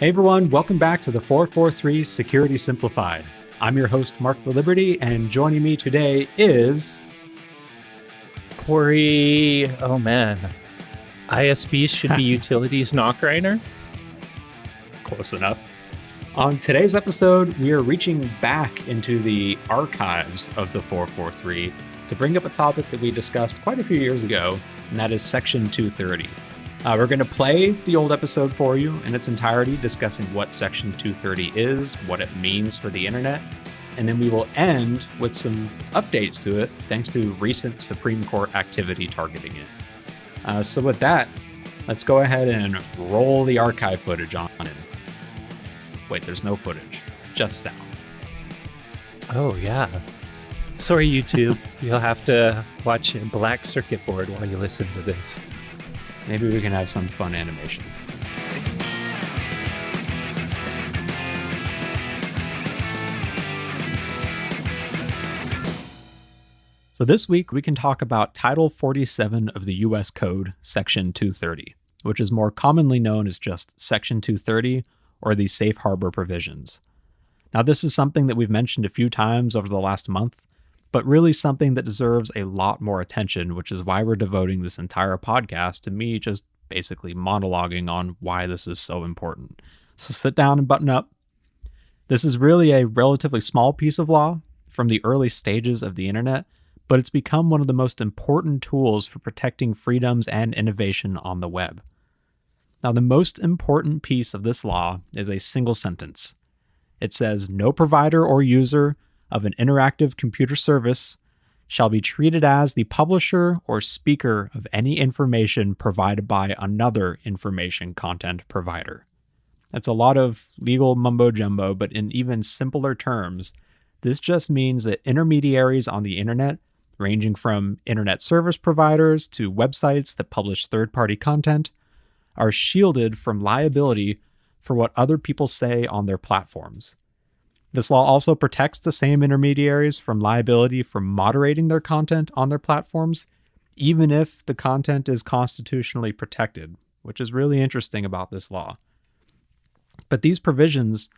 Hey everyone, welcome back to the 443 Security Simplified. I'm your host, Mark the Liberty, and joining me today is... Corey, oh man. ISPs should be utilities, not Griner. Close enough. On today's episode, we are reaching back into the archives of the 443 to bring up a topic that we discussed quite a few years ago, and that is Section 230. We're going to play the old episode for you in its entirety, discussing what Section 230 is, what it means for the internet, and then we will end with some updates to it, thanks to recent Supreme Court activity targeting it. So with that, let's go ahead and roll the archive footage on it. Wait, there's no footage, just sound. Oh, yeah. Sorry, YouTube. You'll have to watch a black circuit board while you listen to this. Maybe we can have some fun animation. So this week, we can talk about Title 47 of the U.S. Code, Section 230, which is more commonly known as just Section 230 or the Safe Harbor Provisions. Now, this is something that we've mentioned a few times over the last month, but really something that deserves a lot more attention, which is why we're devoting this entire podcast to me just basically monologuing on why this is so important. So sit down and button up. This is really a relatively small piece of law from the early stages of the internet, but it's become one of the most important tools for protecting freedoms and innovation on the web. Now, the most important piece of this law is a single sentence. It says, "No provider or user of an interactive computer service shall be treated as the publisher or speaker of any information provided by another information content provider." That's a lot of legal mumbo jumbo, but in even simpler terms, this just means that intermediaries on the internet, ranging from internet service providers to websites that publish third-party content, are shielded from liability for what other people say on their platforms. This law also protects the same intermediaries from liability for moderating their content on their platforms, even if the content is constitutionally protected, which is really interesting about this law. But these provisions,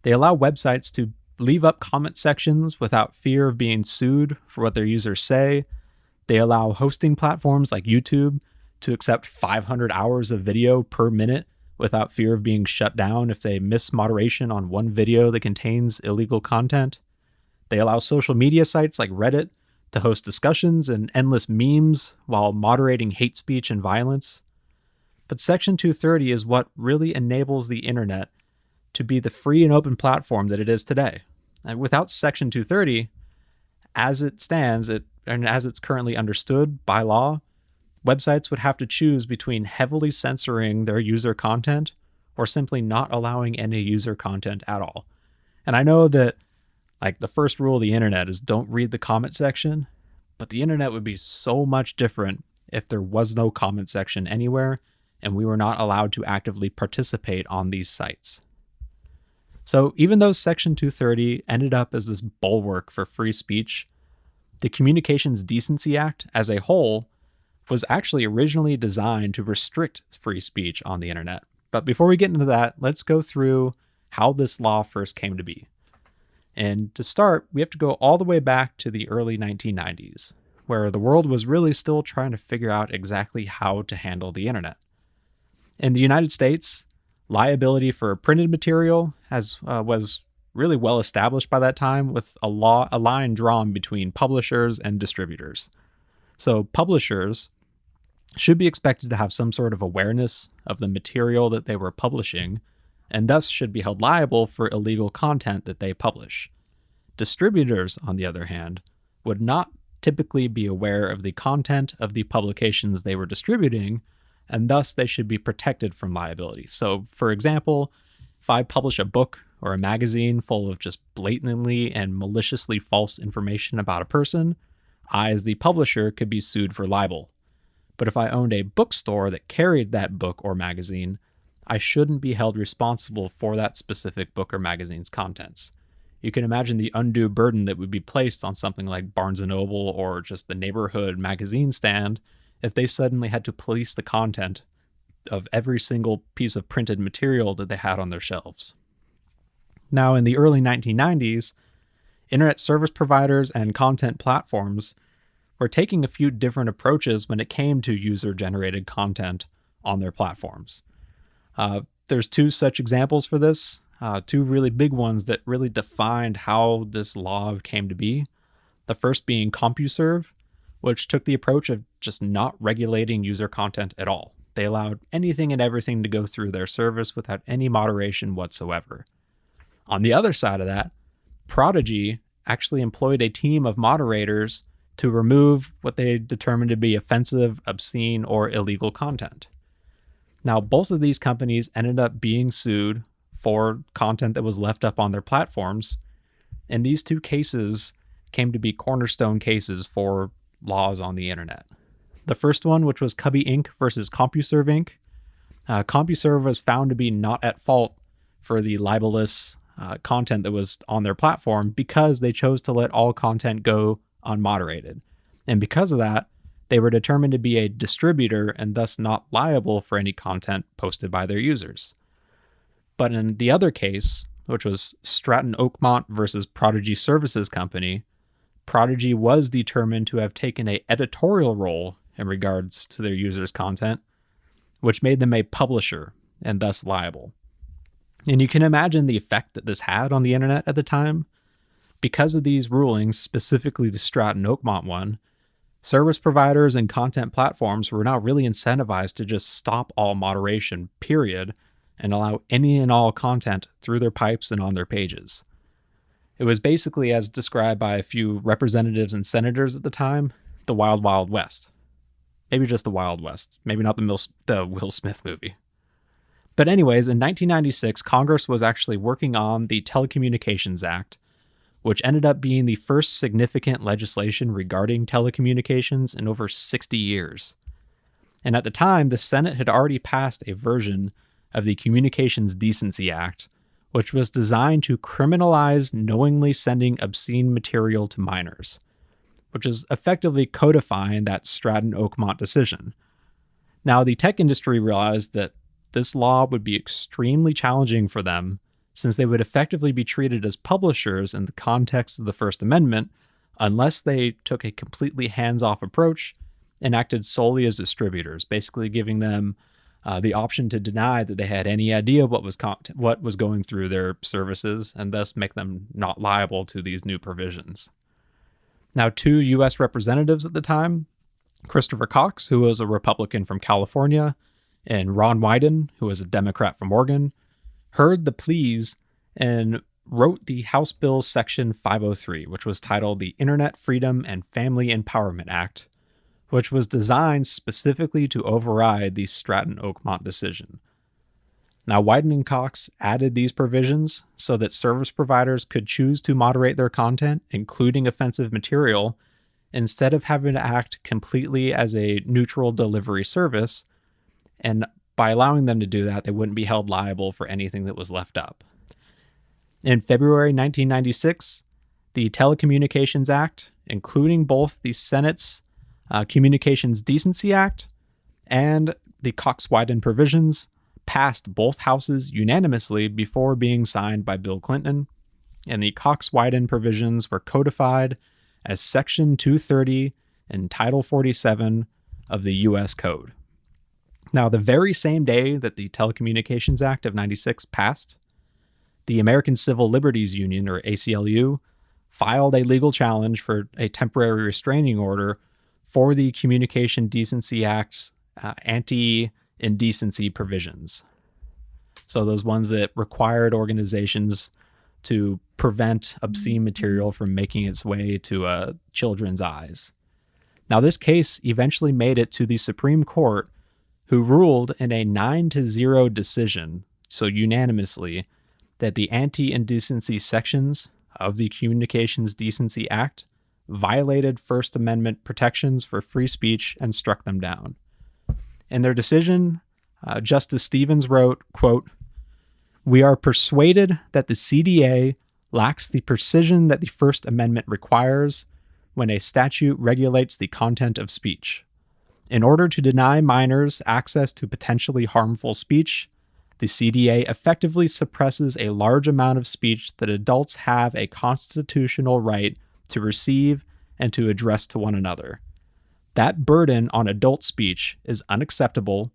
they allow websites to leave up comment sections without fear of being sued for what their users say. They allow hosting platforms like YouTube to accept 500 hours of video per minute without fear of being shut down if they miss moderation on one video that contains illegal content. They allow social media sites like Reddit to host discussions and endless memes while moderating hate speech and violence. But Section 230 is what really enables the internet to be the free and open platform that it is today. And without Section 230, as it stands, and as it's currently understood by law, websites would have to choose between heavily censoring their user content or simply not allowing any user content at all. And I know that the first rule of the internet is don't read the comment section, but the internet would be so much different if there was no comment section anywhere and we were not allowed to actively participate on these sites. So even though Section 230 ended up as this bulwark for free speech, the Communications Decency Act as a whole was actually originally designed to restrict free speech on the internet. But before we get into that, let's go through how this law first came to be. And to start, we have to go all the way back to the early 1990s, where the world was really still trying to figure out exactly how to handle the internet. In the United States, liability for printed material was really well established by that time, with a line drawn between publishers and distributors. So publishers should be expected to have some sort of awareness of the material that they were publishing, and thus should be held liable for illegal content that they publish. Distributors, on the other hand, would not typically be aware of the content of the publications they were distributing, and thus they should be protected from liability. So, for example, if I publish a book or a magazine full of just blatantly and maliciously false information about a person, I, as the publisher, could be sued for libel. But if I owned a bookstore that carried that book or magazine, I shouldn't be held responsible for that specific book or magazine's contents. You can imagine the undue burden that would be placed on something like Barnes & Noble or just the neighborhood magazine stand if they suddenly had to police the content of every single piece of printed material that they had on their shelves. Now, in the early 1990s, internet service providers and content platforms were taking a few different approaches when it came to user-generated content on their platforms. There's two such examples for this, two really big ones that really defined how this law came to be. The first being CompuServe, which took the approach of just not regulating user content at all. They allowed anything and everything to go through their service without any moderation whatsoever. On the other side of that, Prodigy actually employed a team of moderators to remove what they determined to be offensive, obscene, or illegal content. Now, both of these companies ended up being sued for content that was left up on their platforms, and these two cases came to be cornerstone cases for laws on the internet. The first one, which was Cubby Inc. versus CompuServe Inc. CompuServe was found to be not at fault for the libelous content that was on their platform because they chose to let all content go unmoderated. And because of that, they were determined to be a distributor and thus not liable for any content posted by their users. But in the other case, which was Stratton Oakmont versus Prodigy Services Company, Prodigy was determined to have taken an editorial role in regards to their users' content, which made them a publisher and thus liable. And you can imagine the effect that this had on the internet at the time. Because of these rulings, specifically the Stratton Oakmont one, service providers and content platforms were now really incentivized to just stop all moderation, period, and allow any and all content through their pipes and on their pages. It was basically, as described by a few representatives and senators at the time, the Wild Wild West. Maybe just the Wild West. Maybe not the Will Smith movie. But anyways, in 1996, Congress was actually working on the Telecommunications Act, which ended up being the first significant legislation regarding telecommunications in over 60 years. And at the time, the Senate had already passed a version of the Communications Decency Act, which was designed to criminalize knowingly sending obscene material to minors, which is effectively codifying that Stratton Oakmont decision. Now, the tech industry realized that this law would be extremely challenging for them, since they would effectively be treated as publishers in the context of the First Amendment unless they took a completely hands-off approach and acted solely as distributors, basically giving them the option to deny that they had any idea what was going through their services, and thus make them not liable to these new provisions. Now, two U.S. representatives at the time, Christopher Cox, who was a Republican from California, and Ron Wyden, who was a Democrat from Oregon, heard the pleas and wrote the House Bill Section 503, which was titled the Internet Freedom and Family Empowerment Act, which was designed specifically to override the Stratton Oakmont decision. Now, Wyden and Cox added these provisions so that service providers could choose to moderate their content, including offensive material, instead of having to act completely as a neutral delivery service. And by allowing them to do that, they wouldn't be held liable for anything that was left up. In February 1996, the Telecommunications Act, including both the Senate's Communications Decency Act and the Cox-Wyden provisions, passed both houses unanimously before being signed by Bill Clinton, and the Cox-Wyden provisions were codified as Section 230 and Title 47 of the U.S. Code. Now, the very same day that the Telecommunications Act of 96 passed, the American Civil Liberties Union, or ACLU, filed a legal challenge for a temporary restraining order for the Communication Decency Act's anti-indecency provisions. So those ones that required organizations to prevent obscene material from making its way to children's eyes. Now, this case eventually made it to the Supreme Court, who ruled in a 9-0 decision, so unanimously, that the anti-indecency sections of the Communications Decency Act violated First Amendment protections for free speech and struck them down. In their decision, Justice Stevens wrote, quote, "We are persuaded that the CDA lacks the precision that the First Amendment requires when a statute regulates the content of speech. In order to deny minors access to potentially harmful speech, the CDA effectively suppresses a large amount of speech that adults have a constitutional right to receive and to address to one another. That burden on adult speech is unacceptable,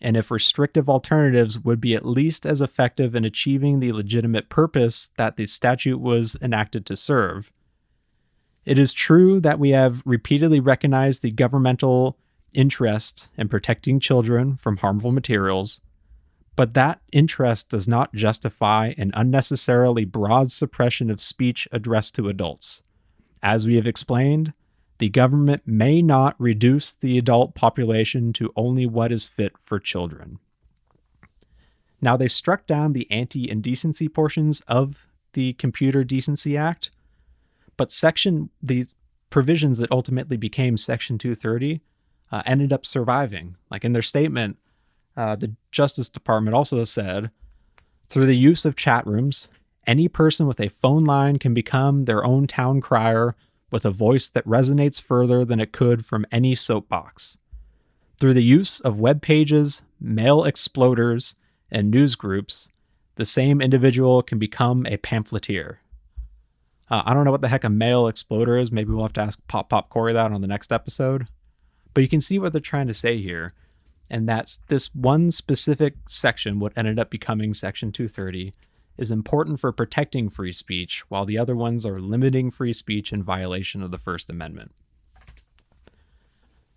and if restrictive alternatives would be at least as effective in achieving the legitimate purpose that the statute was enacted to serve. It is true that we have repeatedly recognized the governmental interest in protecting children from harmful materials, but that interest does not justify an unnecessarily broad suppression of speech addressed to adults. As we have explained, the government may not reduce the adult population to only what is fit for children. Now, they struck down the anti-indecency portions of the Computer Decency Act, but the provisions that ultimately became Section 230 ended up surviving. Like in their statement, the Justice Department also said, through the use of chat rooms, any person with a phone line can become their own town crier with a voice that resonates further than it could from any soapbox. Through the use of web pages, mail exploders, and news groups, the same individual can become a pamphleteer. I don't know what the heck a mail exploder is. Maybe we'll have to ask Pop Corey that on the next episode. But you can see what they're trying to say here. And that's this one specific section, what ended up becoming Section 230, is important for protecting free speech, while the other ones are limiting free speech in violation of the First Amendment.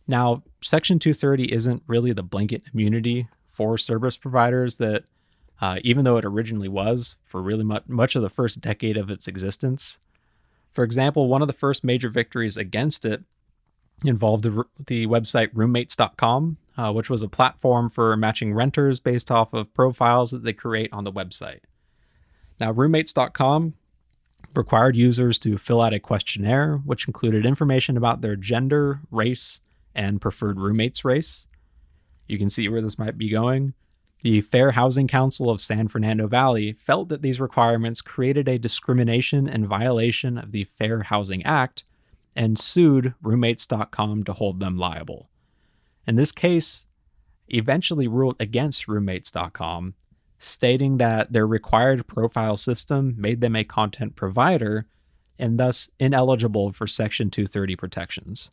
Now, Section 230 isn't really the blanket immunity for service providers that, even though it originally was for really much of the first decade of its existence. For example, one of the first major victories against it involved the website roommates.com, which was a platform for matching renters based off of profiles that they create on the website. Now, roommates.com required users to fill out a questionnaire, which included information about their gender, race, and preferred roommate's race. You can see where this might be going. The Fair Housing Council of San Fernando Valley felt that these requirements created a discrimination and violation of the Fair Housing Act and sued roommates.com to hold them liable. And this case eventually ruled against roommates.com, stating that their required profile system made them a content provider and thus ineligible for Section 230 protections.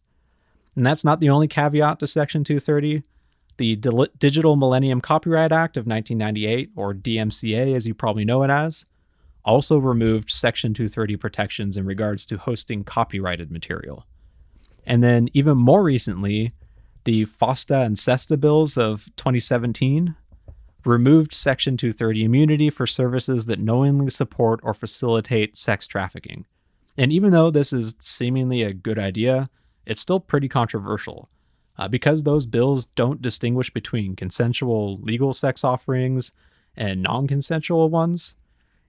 And that's not the only caveat to Section 230. The Digital Millennium Copyright Act of 1998, or DMCA as you probably know it as, also removed Section 230 protections in regards to hosting copyrighted material. And then even more recently, the FOSTA and SESTA bills of 2017 removed Section 230 immunity for services that knowingly support or facilitate sex trafficking. And even though this is seemingly a good idea, it's still pretty controversial. Because those bills don't distinguish between consensual legal sex offerings and non-consensual ones,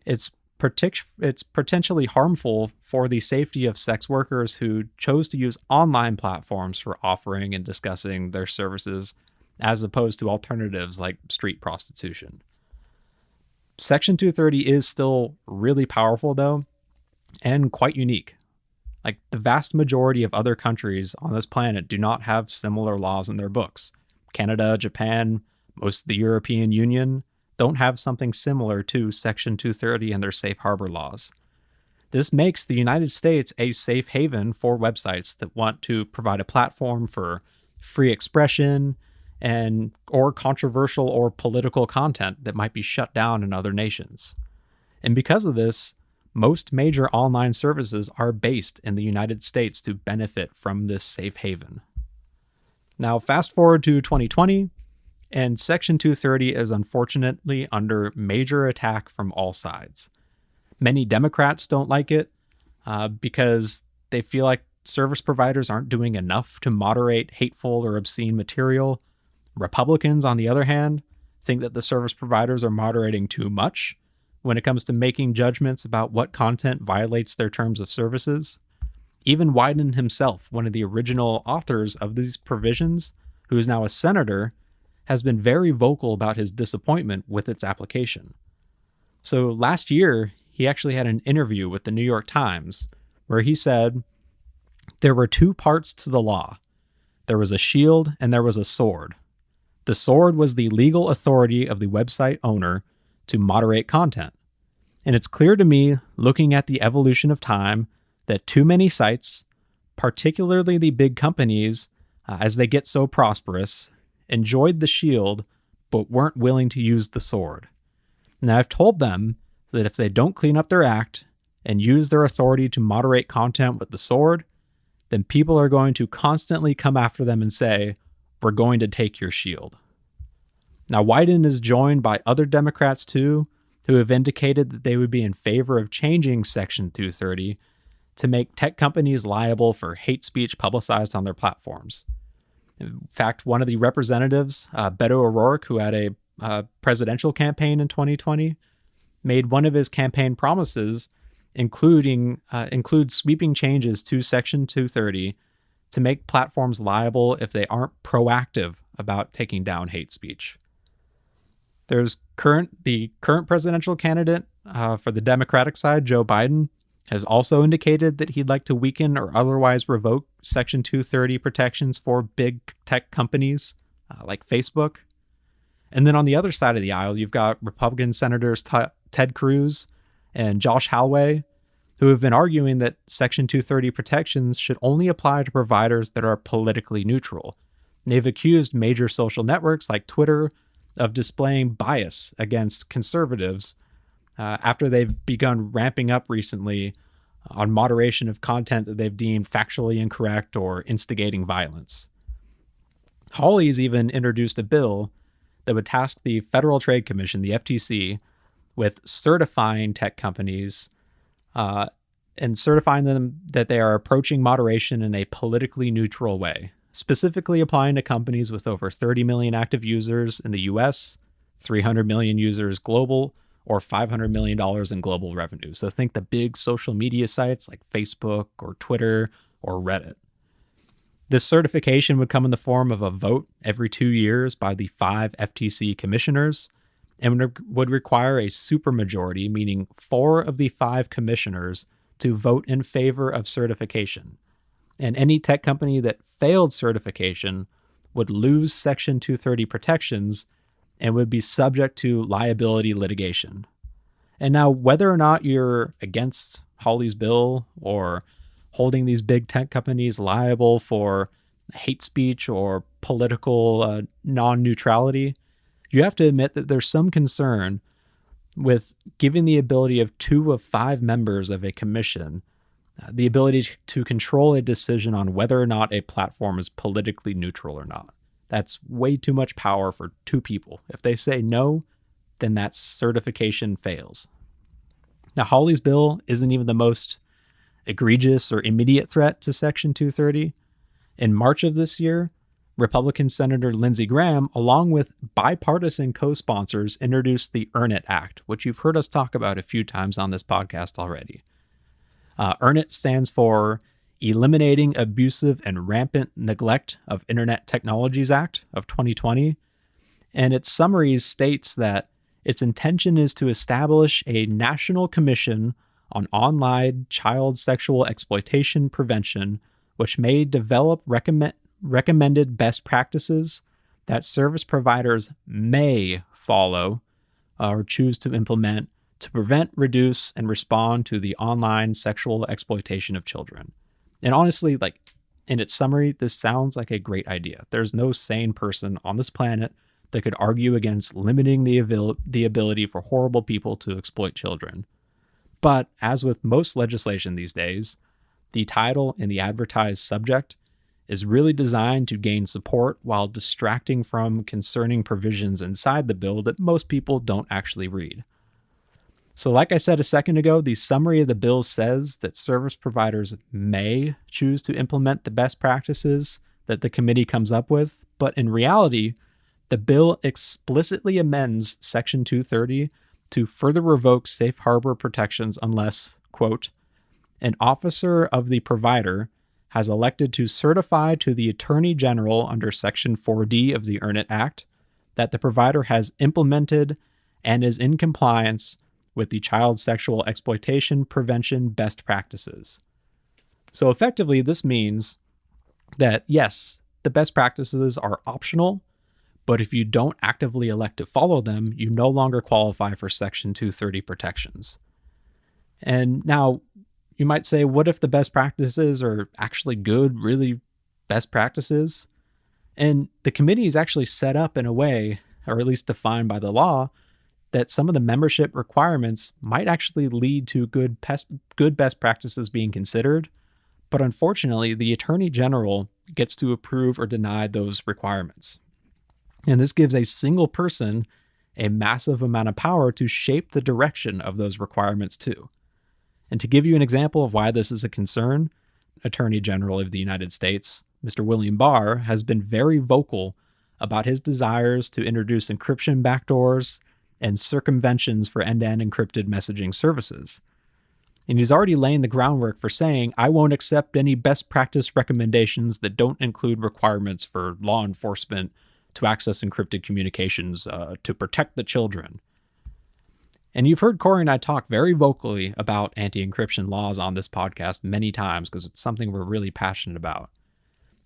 it's potentially harmful for the safety of sex workers who chose to use online platforms for offering and discussing their services as opposed to alternatives like street prostitution. Section 230 is still really powerful, though, and quite unique. Like, the vast majority of other countries on this planet do not have similar laws in their books. Canada, Japan, most of the European Union don't have something similar to Section 230 and their safe harbor laws. This makes the United States a safe haven for websites that want to provide a platform for free expression or controversial or political content that might be shut down in other nations. And because of this, most major online services are based in the United States to benefit from this safe haven. Now, fast forward to 2020, and Section 230 is unfortunately under major attack from all sides. Many Democrats don't like it because they feel like service providers aren't doing enough to moderate hateful or obscene material. Republicans, on the other hand, think that the service providers are moderating too much when it comes to making judgments about what content violates their terms of services. Even Wyden himself, one of the original authors of these provisions, who is now a senator, has been very vocal about his disappointment with its application. So last year, he actually had an interview with the New York Times where he said, "There were two parts to the law. There was a shield and there was a sword. The sword was the legal authority of the website owner to moderate content. And it's clear to me, looking at the evolution of time, that too many sites, particularly the big companies, as they get so prosperous, enjoyed the shield but weren't willing to use the sword. Now, I've told them that if they don't clean up their act and use their authority to moderate content with the sword, then people are going to constantly come after them and say, "We're going to take your shield." Now, Wyden is joined by other Democrats too, who have indicated that they would be in favor of changing Section 230 to make tech companies liable for hate speech publicized on their platforms. In fact, one of the representatives, Beto O'Rourke, who had a presidential campaign in 2020, made one of his campaign promises include sweeping changes to Section 230 to make platforms liable if they aren't proactive about taking down hate speech. There's the current presidential candidate for the Democratic side, Joe Biden, has also indicated that he'd like to weaken or otherwise revoke Section 230 protections for big tech companies like Facebook. And then on the other side of the aisle, you've got Republican Senators Ted Cruz and Josh Hallway, who have been arguing that Section 230 protections should only apply to providers that are politically neutral. And they've accused major social networks like Twitter of displaying bias against conservatives after they've begun ramping up recently on moderation of content that they've deemed factually incorrect or instigating violence. Hawley's even introduced a bill that would task the Federal Trade Commission, the FTC, with certifying tech companies and certifying them that they are approaching moderation in a politically neutral way, specifically applying to companies with over 30 million active users in the US, 300 million users global, or $500 million in global revenue. So think the big social media sites like Facebook or Twitter or Reddit. This certification would come in the form of a vote every 2 years by the 5 FTC commissioners and would require a supermajority, meaning 4 of the 5 commissioners, to vote in favor of certification. And any tech company that failed certification would lose Section 230 protections and would be subject to liability litigation. And now, whether or not you're against Hawley's bill or holding these big tech companies liable for hate speech or political non-neutrality, you have to admit that there's some concern with giving the ability of 2 of 5 members of a commission the ability to control a decision on whether or not a platform is politically neutral or not. That's way too much power for 2 people. If they say no, then that certification fails. Now, Hawley's bill isn't even the most egregious or immediate threat to Section 230. In March of this year, Republican Senator Lindsey Graham, along with bipartisan co-sponsors, introduced the Earn It Act, which you've heard us talk about a few times on this podcast already. Earn It stands for Eliminating Abusive and Rampant Neglect of Internet Technologies Act of 2020. And its summary states that its intention is to establish a national commission on online child sexual exploitation prevention, which may develop recommended best practices that service providers may follow or choose to implement to prevent, reduce, and respond to the online sexual exploitation of children. And honestly, in its summary, this sounds like a great idea. There's no sane person on this planet that could argue against limiting the ability for horrible people to exploit children. But as with most legislation these days, the title and the advertised subject is really designed to gain support while distracting from concerning provisions inside the bill that most people don't actually read. So like I said a second ago, the summary of the bill says that service providers may choose to implement the best practices that the committee comes up with, but in reality, the bill explicitly amends Section 230 to further revoke safe harbor protections unless, quote, an officer of the provider has elected to certify to the Attorney General under Section 4D of the Earn It Act that the provider has implemented and is in compliance with the child sexual exploitation prevention best practices. So effectively, this means that yes, the best practices are optional, but if you don't actively elect to follow them, you no longer qualify for Section 230 protections. And now you might say, what if the best practices are actually good, really best practices? And the committee is actually set up in a way, or at least defined by the law, that some of the membership requirements might actually lead to good best practices being considered. But unfortunately, the Attorney General gets to approve or deny those requirements. And this gives a single person a massive amount of power to shape the direction of those requirements too. And to give you an example of why this is a concern, Attorney General of the United States, Mr. William Barr, has been very vocal about his desires to introduce encryption backdoors and circumventions for end-to-end encrypted messaging services. And he's already laying the groundwork for saying, I won't accept any best practice recommendations that don't include requirements for law enforcement to access encrypted communications to protect the children. And you've heard Corey and I talk very vocally about anti-encryption laws on this podcast many times because it's something we're really passionate about.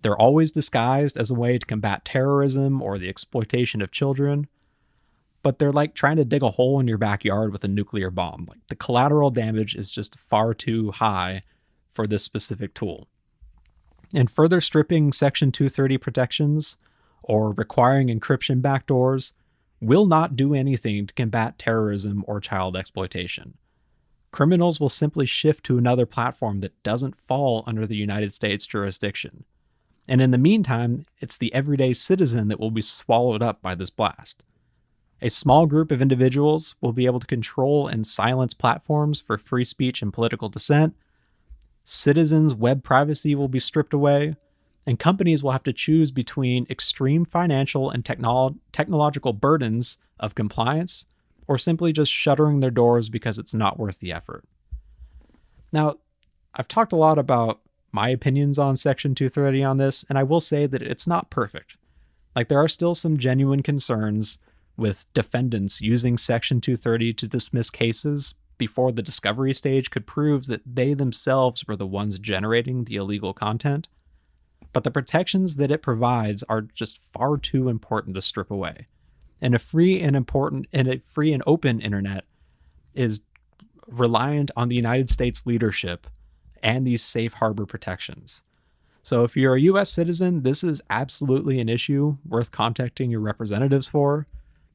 They're always disguised as a way to combat terrorism or the exploitation of children, but they're like trying to dig a hole in your backyard with a nuclear bomb. Like, the collateral damage is just far too high for this specific tool. And further stripping Section 230 protections or requiring encryption backdoors will not do anything to combat terrorism or child exploitation. Criminals will simply shift to another platform that doesn't fall under the United States jurisdiction. And in the meantime, it's the everyday citizen that will be swallowed up by this blast. A small group of individuals will be able to control and silence platforms for free speech and political dissent. Citizens' web privacy will be stripped away, and companies will have to choose between extreme financial and technological burdens of compliance or simply just shuttering their doors because it's not worth the effort. Now, I've talked a lot about my opinions on Section 230 on this, and I will say that it's not perfect. Like, there are still some genuine concerns with defendants using Section 230 to dismiss cases before the discovery stage could prove that they themselves were the ones generating the illegal content. But the protections that it provides are just far too important to strip away. And a free and open internet is reliant on the United States leadership and these safe harbor protections. So if you're a US citizen, this is absolutely an issue worth contacting your representatives for.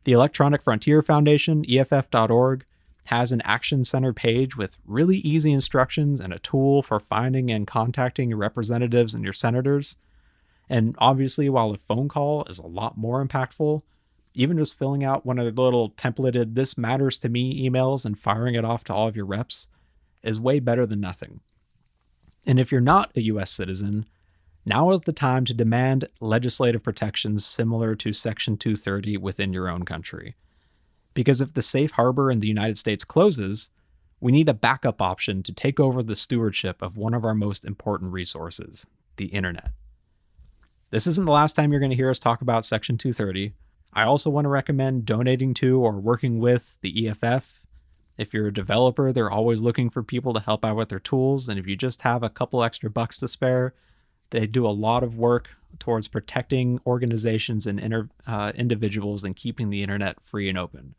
The Electronic Frontier Foundation, EFF.org, has an Action Center page with really easy instructions and a tool for finding and contacting your representatives and your senators. And obviously, while a phone call is a lot more impactful, even just filling out one of the little templated "This matters to me" emails and firing it off to all of your reps is way better than nothing. And if you're not a US citizen, now is the time to demand legislative protections similar to Section 230 within your own country. Because if the safe harbor in the United States closes, we need a backup option to take over the stewardship of one of our most important resources, the internet. This isn't the last time you're going to hear us talk about Section 230. I also want to recommend donating to or working with the EFF. If you're a developer, they're always looking for people to help out with their tools. And if you just have a couple extra bucks to spare, they do a lot of work towards protecting organizations and individuals and keeping the internet free and open.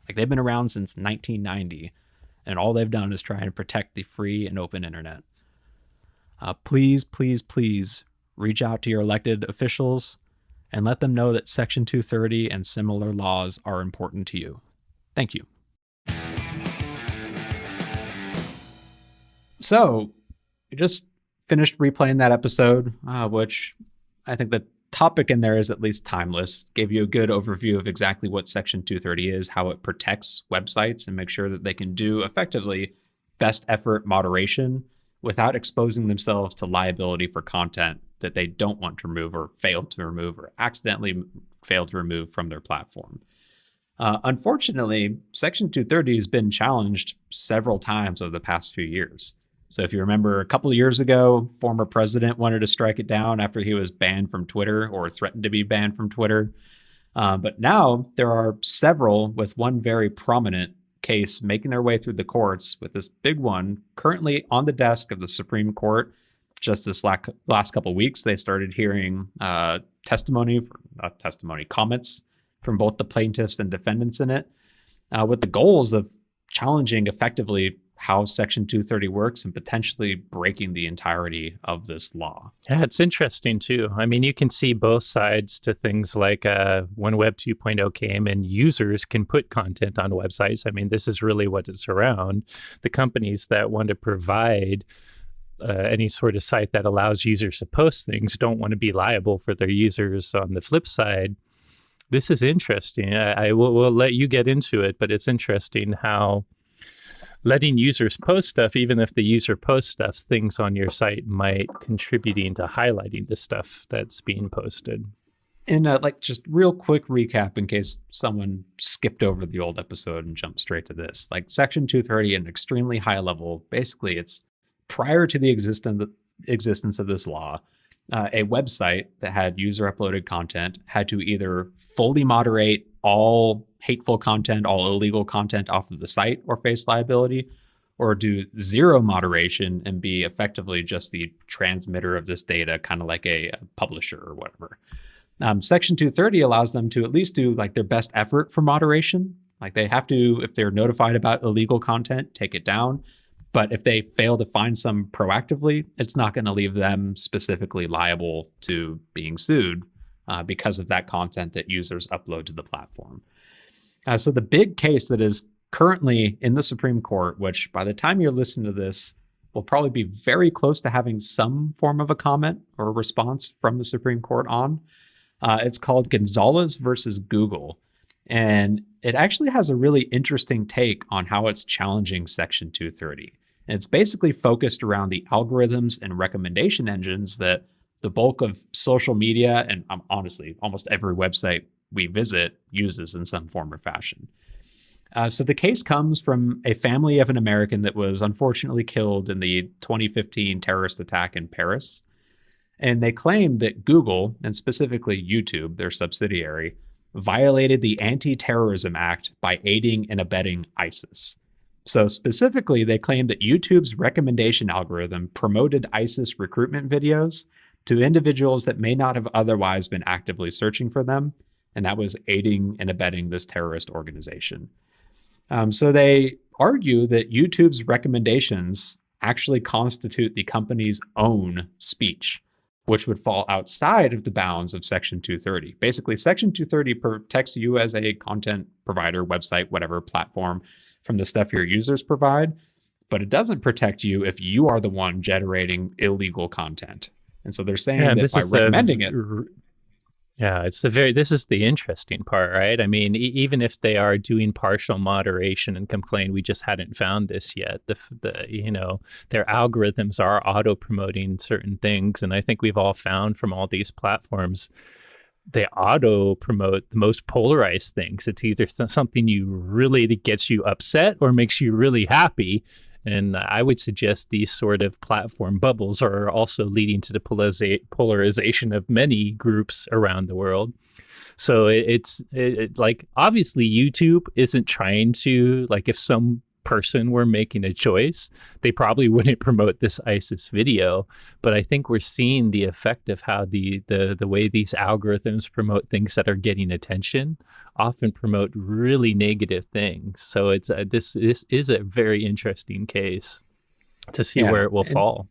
Like, they've been around since 1990, and all they've done is try and protect the free and open internet. Please, please, please reach out to your elected officials and let them know that Section 230 and similar laws are important to you. Thank you. So, we just finished replaying that episode, which I think the topic in there is at least timeless. Gave you a good overview of exactly what Section 230 is, how it protects websites and makes sure that they can do effectively best effort moderation without exposing themselves to liability for content that they don't want to remove or fail to remove or accidentally fail to remove from their platform. Unfortunately, Section 230 has been challenged several times over the past few years. So if you remember, a couple of years ago, former president wanted to strike it down after he was banned from Twitter or threatened to be banned from Twitter. But now there are several, with one very prominent case making their way through the courts, with this big one currently on the desk of the Supreme Court just this last couple of weeks, they started hearing comments from both the plaintiffs and defendants in it, with the goals of challenging effectively how Section 230 works and potentially breaking the entirety of this law. Yeah, it's interesting too. I mean, you can see both sides to things like when Web 2.0 came and users can put content on websites. I mean, this is really what it's around. The companies that want to provide any sort of site that allows users to post things don't want to be liable for their users. On the flip side, this is interesting. I will let you get into it, but it's interesting how letting users post stuff, even if the user posts stuff, things on your site might contributing to highlighting the stuff that's being posted. And just real quick recap in case someone skipped over the old episode and jumped straight to this. Like Section 230 at an extremely high level, basically it's prior to the existence of this law, a website that had user uploaded content had to either fully moderate all hateful content, all illegal content off of the site or face liability, or do zero moderation and be effectively just the transmitter of this data, kind of like a publisher or whatever. Section 230 allows them to at least do like their best effort for moderation. Like they have to, if they're notified about illegal content, take it down. But if they fail to find some proactively, it's not going to leave them specifically liable to being sued because of that content that users upload to the platform. So the big case that is currently in the Supreme Court, which by the time you're listening to this, will probably be very close to having some form of a comment or a response from the Supreme Court on. It's called Gonzalez versus Google. And it actually has a really interesting take on how it's challenging Section 230. And it's basically focused around the algorithms and recommendation engines that the bulk of social media and honestly, almost every website we visit uses in some form or fashion. So the case comes from a family of an American that was unfortunately killed in the 2015 terrorist attack in Paris. And they claim that Google, and specifically YouTube, their subsidiary, violated the Anti-Terrorism Act by aiding and abetting ISIS. So specifically, they claim that YouTube's recommendation algorithm promoted ISIS recruitment videos to individuals that may not have otherwise been actively searching for them, and that was aiding and abetting this terrorist organization. So they argue that YouTube's recommendations actually constitute the company's own speech, which would fall outside of the bounds of Section 230. Basically, Section 230 protects you as a content provider, website, whatever platform, from the stuff your users provide, but it doesn't protect you if you are the one generating illegal content. And so they're saying that by recommending it. Yeah, this is the interesting part, right? I mean, even if they are doing partial moderation and complain, we just hadn't found this yet. Their algorithms are auto promoting certain things, and I think we've all found from all these platforms, they auto promote the most polarized things. It's either something that gets you upset or makes you really happy. And I would suggest these sort of platform bubbles are also leading to the polarization of many groups around the world. So it's like, obviously YouTube isn't trying to, like, if some person were making a choice, they probably wouldn't promote this ISIS video. But I think we're seeing the effect of how the way these algorithms promote things that are getting attention often promote really negative things. So it's this is a very interesting case to see where it will fall.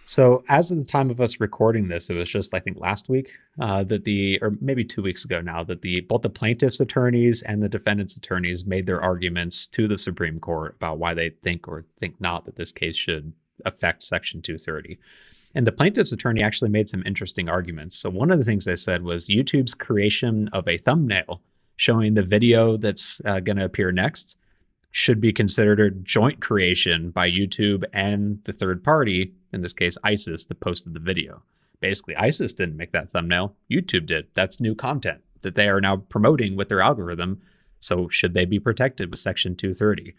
So as of the time of us recording this, it was just, I think, last week or maybe 2 weeks ago now, that both the plaintiffs' attorneys and the defendants' attorneys made their arguments to the Supreme Court about why they think or think not that this case should affect Section 230. And the plaintiff's attorney actually made some interesting arguments. So one of the things they said was YouTube's creation of a thumbnail showing the video that's going to appear next should be considered a joint creation by YouTube and the third party, in this case, ISIS, that posted the video. Basically, ISIS didn't make that thumbnail. YouTube did. That's new content that they are now promoting with their algorithm. So should they be protected with Section 230?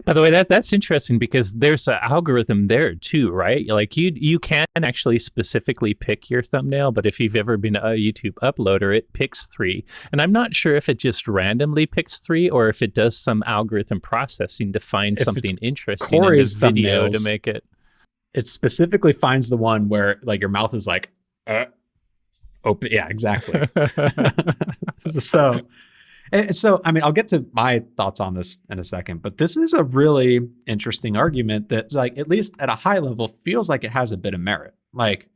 By the way, that's interesting because there's an algorithm there too, right? Like you can actually specifically pick your thumbnail, but if you've ever been a YouTube uploader, it picks 3. And I'm not sure if it just randomly picks 3 or if it does some algorithm processing to find something interesting in this video to make it. it specifically finds the one where like your mouth is like, open. Yeah, exactly. so, so, I mean, I'll get to my thoughts on this in a second, but this is a really interesting argument that, like, at least at a high level, feels like it has a bit of merit. Like,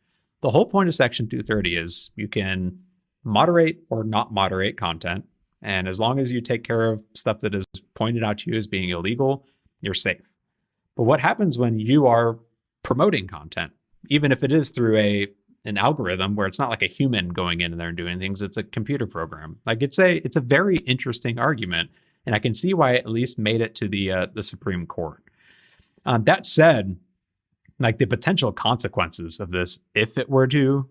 the whole point of Section 230 is you can moderate or not moderate content. And as long as you take care of stuff that is pointed out to you as being illegal, you're safe. But what happens when you are promoting content, even if it is through an algorithm where it's not like a human going in there and doing things, it's a computer program? Like, it's a very interesting argument, and I can see why it at least made it to the Supreme Court. That said, like, the potential consequences of this, if it were to,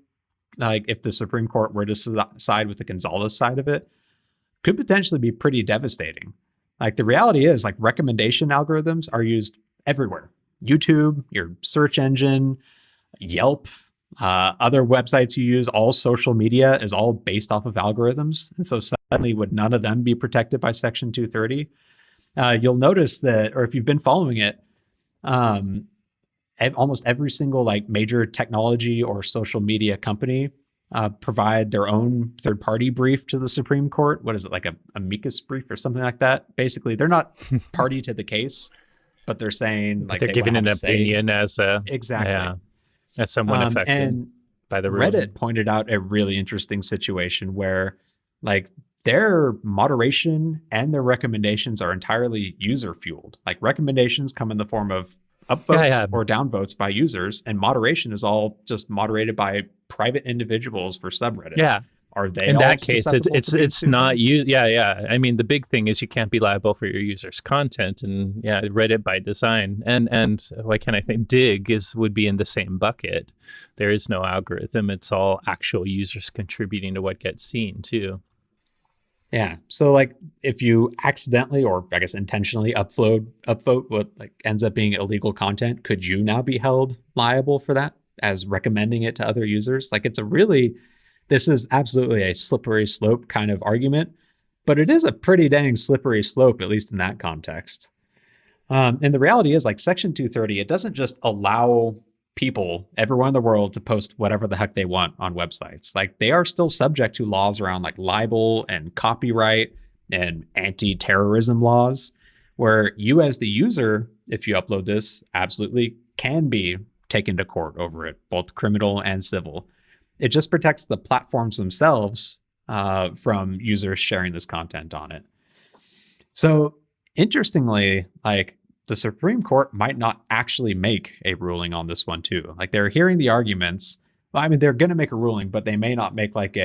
like, if the Supreme Court were to side with the Gonzalez side of it, could potentially be pretty devastating. Like, the reality is, like, recommendation algorithms are used everywhere. YouTube, your search engine, Yelp, other websites you use, all social media is all based off of algorithms. And so suddenly, would none of them be protected by Section 230? You'll notice that, or if you've been following it, almost every single like major technology or social media company provide their own third-party brief to the Supreme Court. What is it, like a amicus brief or something like that? Basically, they're not party to the case, but they're saying like they're giving an opinion as a exactly as someone affected and by the ruling. Reddit pointed out a really interesting situation where like their moderation and their recommendations are entirely user fueled. Like, recommendations come in the form of upvotes or downvotes by users, and moderation is all just moderated by private individuals for subreddits. Yeah. Are they in all that case it's not you? Yeah. I mean, the big thing is you can't be liable for your users' content, and Reddit by design. And why can't I think Dig would be in the same bucket. There is no algorithm. It's all actual users contributing to what gets seen too. Yeah. So like, if you accidentally, or I guess intentionally, upvote what like ends up being illegal content, could you now be held liable for that as recommending it to other users? Like, this is absolutely a slippery slope kind of argument, but it is a pretty dang slippery slope, at least in that context. And the reality is, like, Section 230, it doesn't just allow people everywhere in the world to post whatever the heck they want on websites. Like, they are still subject to laws around like libel and copyright and anti-terrorism laws, where you as the user, if you upload this, absolutely can be taken to court over it, both criminal and civil. It just protects the platforms themselves from users sharing this content on it. So interestingly, like, the Supreme Court might not actually make a ruling on this one too. Like, they're hearing the arguments. Well, I mean, they're going to make a ruling, but they may not make like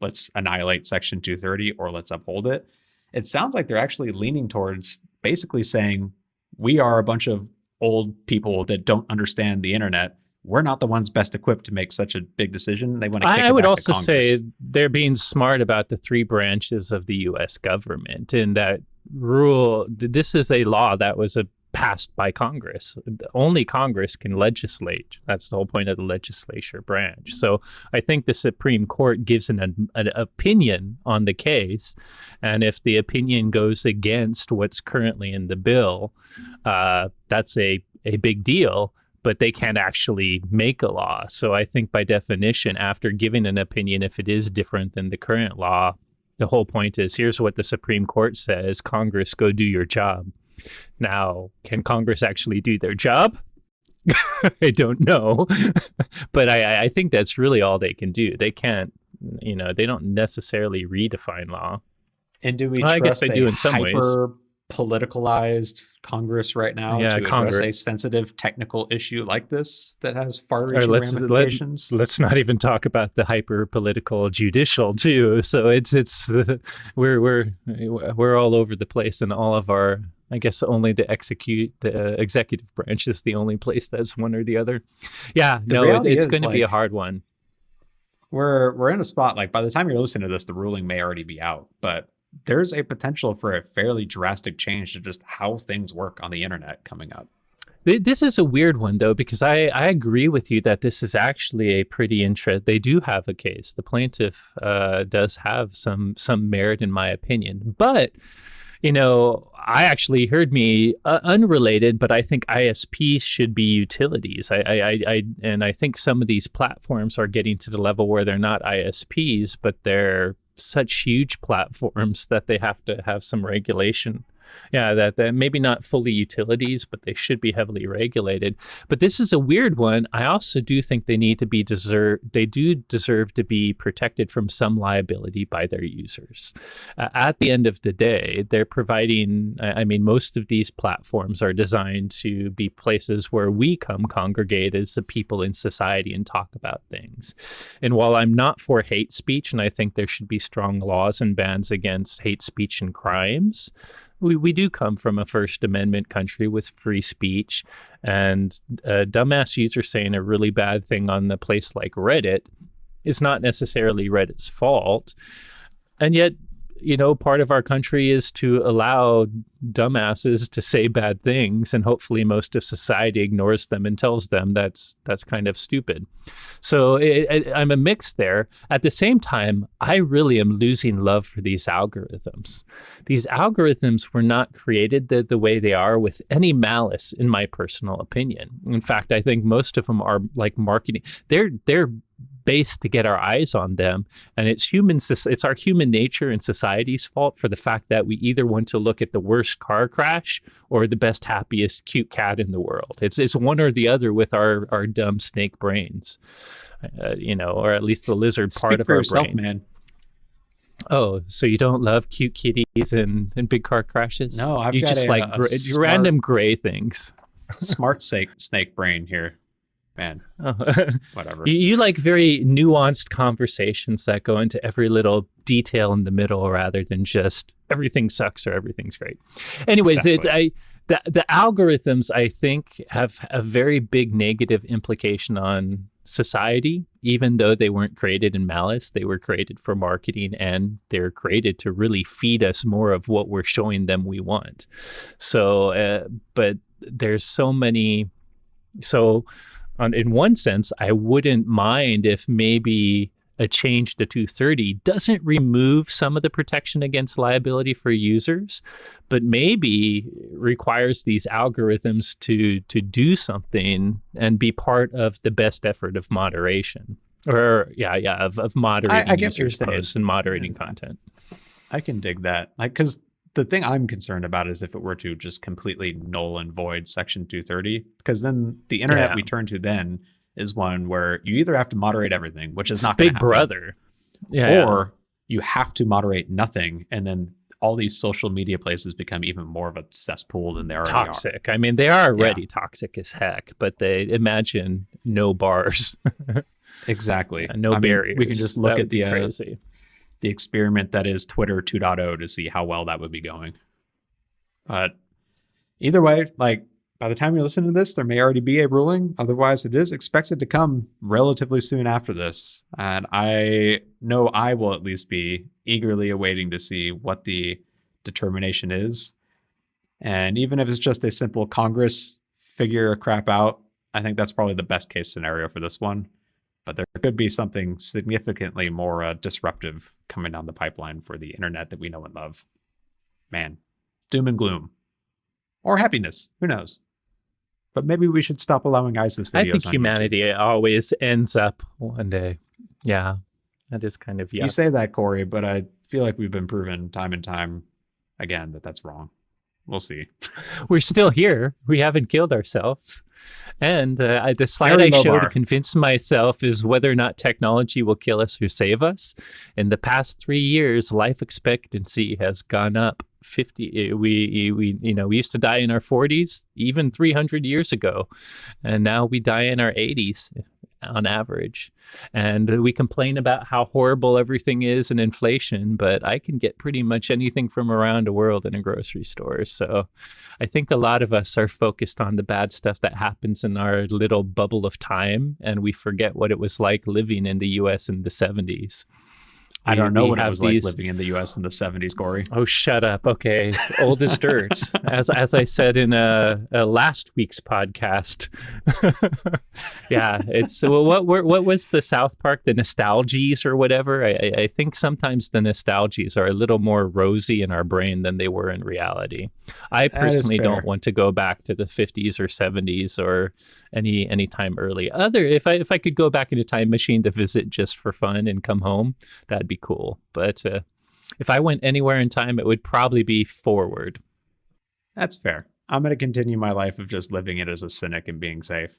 let's annihilate Section 230 or let's uphold it. It sounds like they're actually leaning towards basically saying, we are a bunch of old people that don't understand the internet. We're not the ones best equipped to make such a big decision. They want to kick it back to Congress. I would also say they're being smart about the three branches of the U.S. government, and that rule. This is a law that was passed by Congress. Only Congress can legislate. That's the whole point of the legislature branch. So I think the Supreme Court gives an opinion on the case, and if the opinion goes against what's currently in the bill, that's a big deal. But they can't actually make a law. So I think by definition, after giving an opinion, if it is different than the current law, the whole point is, here's what the Supreme Court says, Congress, go do your job. Now, can Congress actually do their job? I don't know. But I think that's really all they can do. They can't, they don't necessarily redefine law. And do we trust I guess they do in some ways. Politicalized Congress right now to address a sensitive technical issue like this that has far-reaching ramifications? Let's not even talk about the hyper-political judicial too. So it's we're all over the place, and all of our, I guess, only the executive branch is the only place that's one or the other. Yeah, it's going to be a hard one. We're in a spot, like, by the time you're listening to this, the ruling may already be out, but there's a potential for a fairly drastic change to just how things work on the internet coming up. This is a weird one, though, because I agree with you that this is actually a pretty they do have a case. The plaintiff does have some merit, in my opinion. But, I actually heard me unrelated, but I think ISPs should be utilities. I think some of these platforms are getting to the level where they're not ISPs, but they're such huge platforms that they have to have some regulation. Yeah, that maybe not fully utilities, but they should be heavily regulated. But this is a weird one. I also do think they need to be they do deserve to be protected from some liability by their users. At the end of the day, they're providing, I mean, most of these platforms are designed to be places where we come congregate as the people in society and talk about things. And while I'm not for hate speech, and I think there should be strong laws and bans against hate speech and crimes, we do come from a First Amendment country with free speech, and a dumbass user saying a really bad thing on a place like Reddit is not necessarily Reddit's fault. And yet, part of our country is to allow dumbasses to say bad things, and hopefully most of society ignores them and tells them that's kind of stupid. So I'm a mix there. At the same time, I really am losing love for these algorithms. These algorithms were not created the way they are with any malice, in my personal opinion. In fact, I think most of them are like marketing. They're based to get our eyes on them, and it's our human nature and society's fault for the fact that we either want to look at the worst car crash or the best, happiest, cute cat in the world. It's one or the other with our dumb snake brains, or at least the lizard part Speak of for our yourself, brain. man. Oh, so you don't love cute kitties and big car crashes? No, I've you got just like random gray things. Smart snake brain here. Man, whatever. You like very nuanced conversations that go into every little detail in the middle rather than just everything sucks or everything's great. Anyways, Exactly. the algorithms, I think, have a very big negative implication on society, even though they weren't created in malice. They were created for marketing, and they're created to really feed us more of what we're showing them we want. So, but there's so many. So, in one sense, I wouldn't mind if maybe a change to 230 doesn't remove some of the protection against liability for users, but maybe requires these algorithms to do something and be part of the best effort of moderation. Or of moderating users' posts and moderating content. I can dig that. Because the thing I'm concerned about is if it were to just completely null and void Section 230, because then the internet we turn to then is one where you either have to moderate everything, which is not Big Brother, or you have to moderate nothing, and then all these social media places become even more of a cesspool than they already toxic. I mean, they are already toxic as heck, but they imagine no bars. Exactly. No barriers. We can just look at crazy. The experiment that is Twitter 2.0 to see how well that would be going. But either way, like by the time you listen to this, there may already be a ruling. Otherwise, it is expected to come relatively soon after this. And I know I will at least be eagerly awaiting to see what the determination is. And even if it's just a simple Congress figure crap out, I think that's probably the best case scenario for this one. But there could be something significantly more disruptive coming down the pipeline for the internet that we know and love. Man, doom and gloom. Or happiness. Who knows? But maybe we should stop allowing ISIS videos. I think humanity always ends up one day. Yeah, that is kind of yuck. You say that, Corey, but I feel like we've been proven time and time again that that's wrong. We'll see. We're still here. We haven't killed ourselves. And the slide I showed to convince myself is whether or not technology will kill us or save us. In the past 3 years, life expectancy has gone up 50. We used to die in our 40s, even 300 years ago, and now we die in our 80s on average. And we complain about how horrible everything is and inflation, but I can get pretty much anything from around the world in a grocery store. So I think a lot of us are focused on the bad stuff that happens in our little bubble of time, and we forget what it was like living in the US in the 70s. I don't know what it have was these, like living in the U.S. in the 70s, Corey. Oh, shut up. Okay. Old as dirt. As I said in last week's podcast. Yeah. It's what was the South Park, the nostalgies or whatever? I think sometimes the nostalgies are a little more rosy in our brain than they were in reality. I personally don't want to go back to the 50s or 70s or any time early. If I could go back in a time machine to visit just for fun and come home, that'd be cool. But if I went anywhere in time, it would probably be forward. That's fair. I'm going to continue my life of just living it as a cynic and being safe.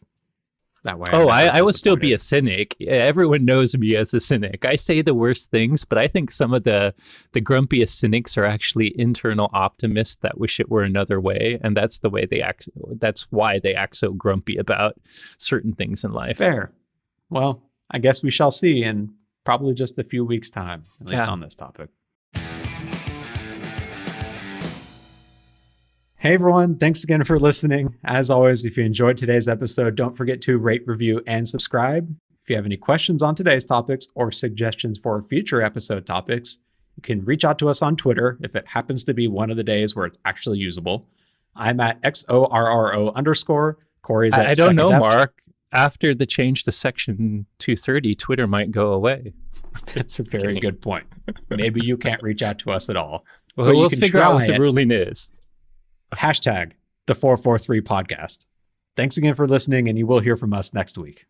That way. I will still be a cynic. Everyone knows me as a cynic. I say the worst things, but I think some of the grumpiest cynics are actually internal optimists that wish it were another way, and that's the way they act. That's why they act so grumpy about certain things in life. Fair. Well, I guess we shall see in probably just a few weeks' time, at least on this topic. Hey everyone, thanks again for listening. As always, if you enjoyed today's episode, don't forget to rate, review, and subscribe. If you have any questions on today's topics or suggestions for future episode topics, you can reach out to us on Twitter if it happens to be one of the days where it's actually usable. I'm at XORRO_. Corey's at I don't know, Mark. After the change to Section 230, Twitter might go away. That's a very good point. Maybe you can't reach out to us at all. Well, we'll figure out what the ruling is. Hashtag the 443 podcast. Thanks again for listening, and you will hear from us next week.